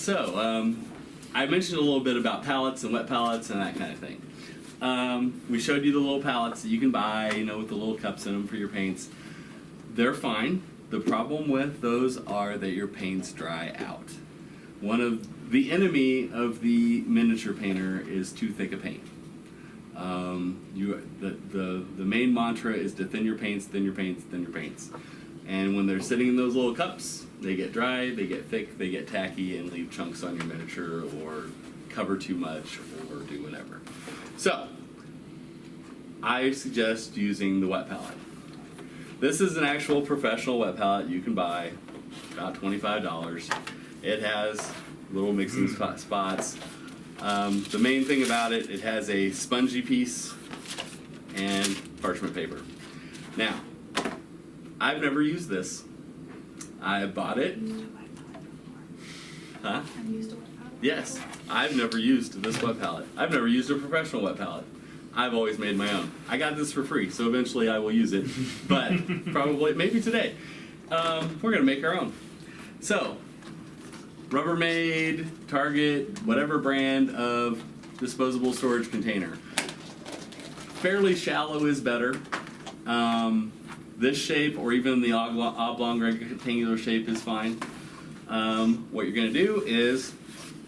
So, I mentioned a little bit about palettes and wet palettes and that kind of thing. We showed you the little palettes that you can buy, with the little cups in them for your paints. They're fine. The problem with those are that your paints dry out. One of the enemy of the miniature painter is too thick a paint. The main mantra is to thin your paints, thin your paints, thin your paints. And when they're sitting in those little cups, they get dry, they get thick, they get tacky, and leave chunks on your miniature or cover too much or do whatever. So, I suggest using the wet palette. This is an actual professional wet palette you can buy, about $25. It has little mixing spots. The main thing about it, it has a spongy piece and parchment paper. Now, I've never used this. I bought it. Huh? Have you used a wet palette? Yes, I've never used this wet palette. I've never used a professional wet palette. I've always made my own. I got this for free, so eventually I will use it. But probably, maybe today. We're gonna make our own. So, Rubbermaid, Target, whatever brand of disposable storage container. Fairly shallow is better. This shape or even the oblong rectangular shape is fine. What you're going to do is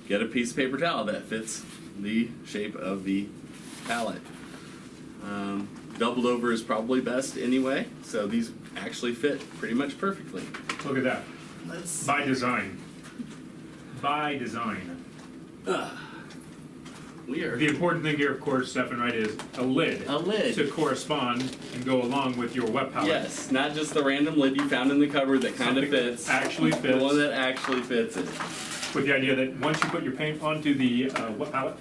get a piece of paper towel that fits the shape of the palette. Doubled over is probably best anyway, so these actually fit pretty much perfectly. Look at that. By design. By design. Weird. The important thing here, of course, Stefan, right, is a lid. A lid. To correspond and go along with your wet palette. Yes, not just the random lid you found in the cupboard that kind of fits. That actually fits. The one that actually fits it. With the idea that once you put your paint onto the wet palette,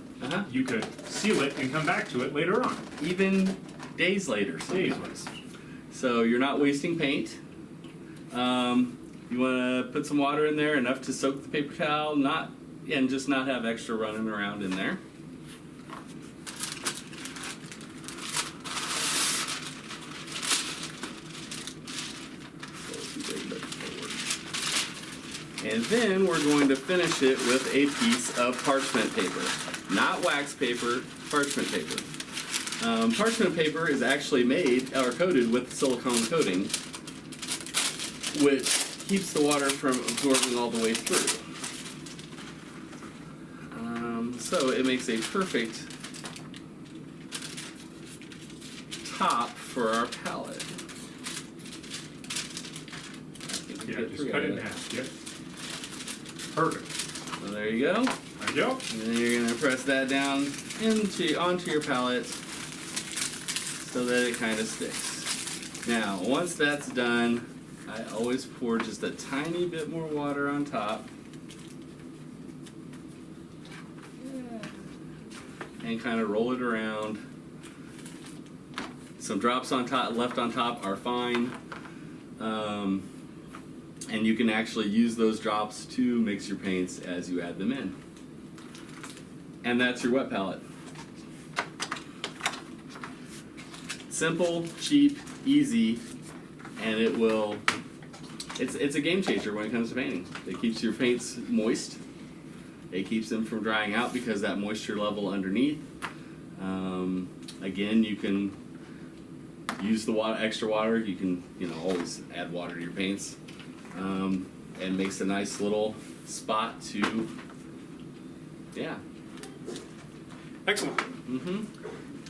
you could seal it and come back to it later on. Even days later sometimes. So you're not wasting paint. You want to put some water in there, enough to soak the paper towel, and just not have extra running around in there. And then we're going to finish it with a piece of parchment paper. Not wax paper, parchment paper. Parchment paper is actually made or coated with silicone coating, which keeps the water from absorbing all the way through. So it makes a perfect top for our palette. Yeah, just cut it in half. Yep. Perfect. So there you go. There you go. And then you're going to press that down onto your palette so that it kind of sticks. Now, once that's done, I always pour just a tiny bit more water on top. And kind of roll it around. Some drops on top, left on top are fine. And you can actually use those drops to mix your paints as you add them in. And that's your wet palette. Simple, cheap, easy, and it's a game changer when it comes to painting. It keeps your paints moist. It keeps them from drying out because that moisture level underneath. Again, you can use the extra water. You can always add water to your paints. And makes a nice little spot to, Excellent.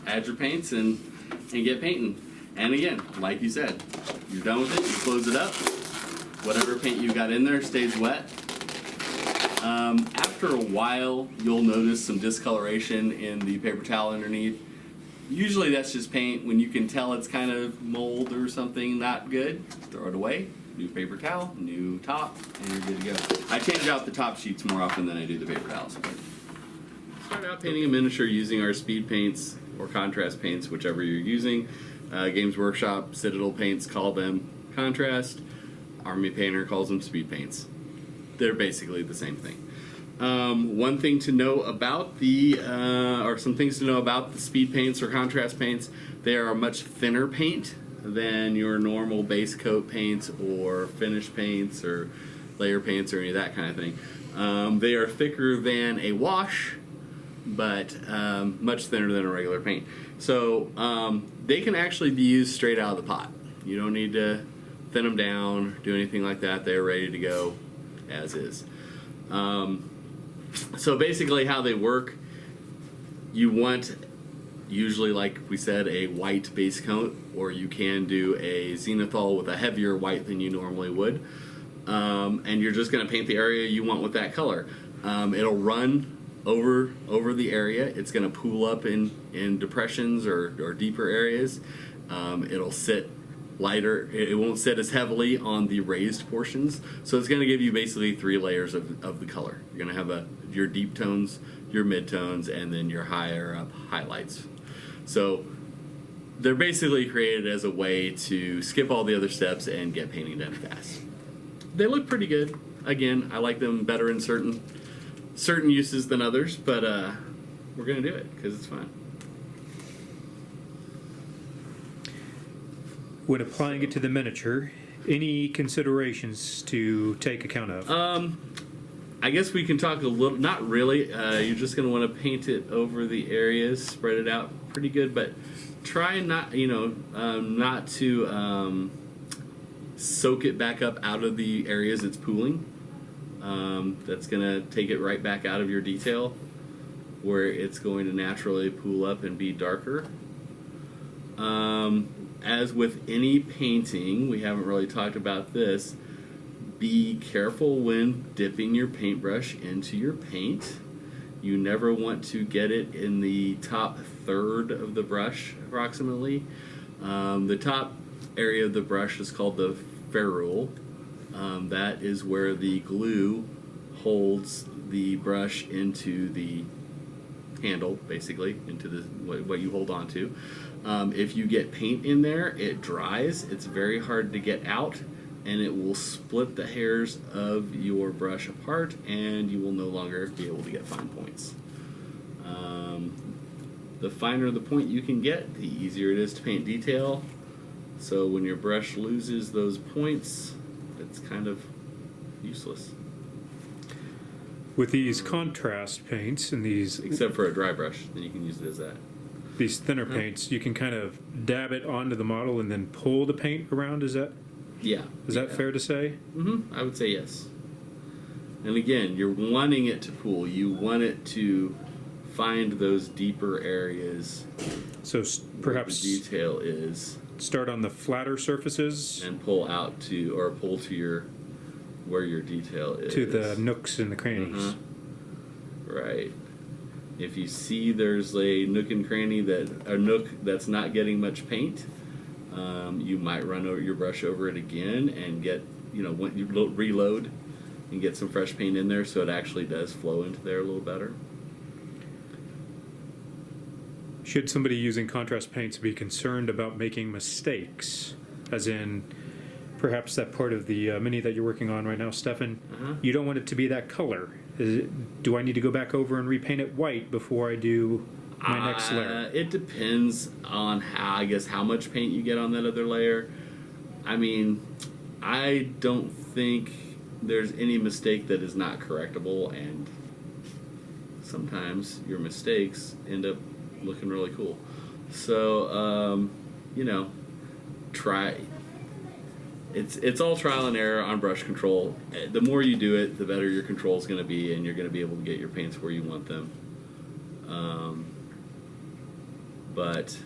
add your paints and get painting. And again, like you said, you're done with it, you close it up. Whatever paint you got in there stays wet. After a while, you'll notice some discoloration in the paper towel underneath. Usually that's just paint. When you can tell it's kind of mold or something not good, throw it away. New paper towel, new top, and you're good to go. I change out the top sheets more often than I do the paper towels. Start out painting a miniature using our speed paints or contrast paints, whichever you're using. Games Workshop, Citadel paints call them contrast. Army Painter calls them speed paints. They're basically the same thing. One thing to know about or some things to know about the speed paints or contrast paints, they are a much thinner paint than your normal base coat paints or finish paints or layer paints or any of that kind of thing. They are thicker than a wash, but much thinner than a regular paint. So they can actually be used straight out of the pot. You don't need to thin them down, do anything like that. They're ready to go as is. So basically how they work, you want, usually like we said, a white base coat, or you can do a zenithal with a heavier white than you normally would. And you're just going to paint the area you want with that color. It'll run over the area. It's going to pool up in depressions or deeper areas. It'll sit lighter. It won't sit as heavily on the raised portions. So it's going to give you basically 3 layers of the color. You're going to have your deep tones, your mid tones, and then your higher up highlights. So they're basically created as a way to skip all the other steps and get painting done fast. They look pretty good. Again, I like them better in certain uses than others, but we're going to do it because it's fun. When applying it to the miniature, any considerations to take account of? I guess we can talk a little, not really. You're just going to want to paint it over the areas, spread it out pretty good, but try not, not to soak it back up out of the areas it's pooling. That's going to take it right back out of your detail, where it's going to naturally pool up and be darker. As with any painting, we haven't really talked about this, be careful when dipping your paintbrush into your paint. You never want to get it in the top third of the brush, approximately. The top area of the brush is called the ferrule. That is where the glue holds the brush into the handle, basically, into what you hold on to. If you get paint in there, it dries. It's very hard to get out, and it will split the hairs of your brush apart, and you will no longer be able to get fine points. The finer the point you can get, the easier it is to paint detail. So when your brush loses those points, it's kind of useless. With these contrast paints and these... Except for a dry brush, then you can use it as that. These thinner paints, you can kind of dab it onto the model and then pull the paint around, is that that fair to say? I would say yes. And again, you're wanting it to pool. You want it to find those deeper areas. So perhaps where the detail is. Start on the flatter surfaces and pull out to, or pull to your, where your detail is. To the nooks and the crannies. Right. If you see there's a nook and cranny a nook that's not getting much paint, you might run your brush over it again and get, when you reload and get some fresh paint in there so it actually does flow into there a little better. Should somebody using contrast paints be concerned about making mistakes? As in, perhaps that part of the mini that you're working on right now, Stefan, you don't want it to be that color. Do I need to go back over and repaint it white before I do my next layer? It depends on how much paint you get on that other layer. I mean, I don't think there's any mistake that is not correctable, and sometimes your mistakes end up looking really cool. So, try. It's all trial and error on brush control. The more you do it, the better your control is going to be, and you're going to be able to get your paints where you want them. But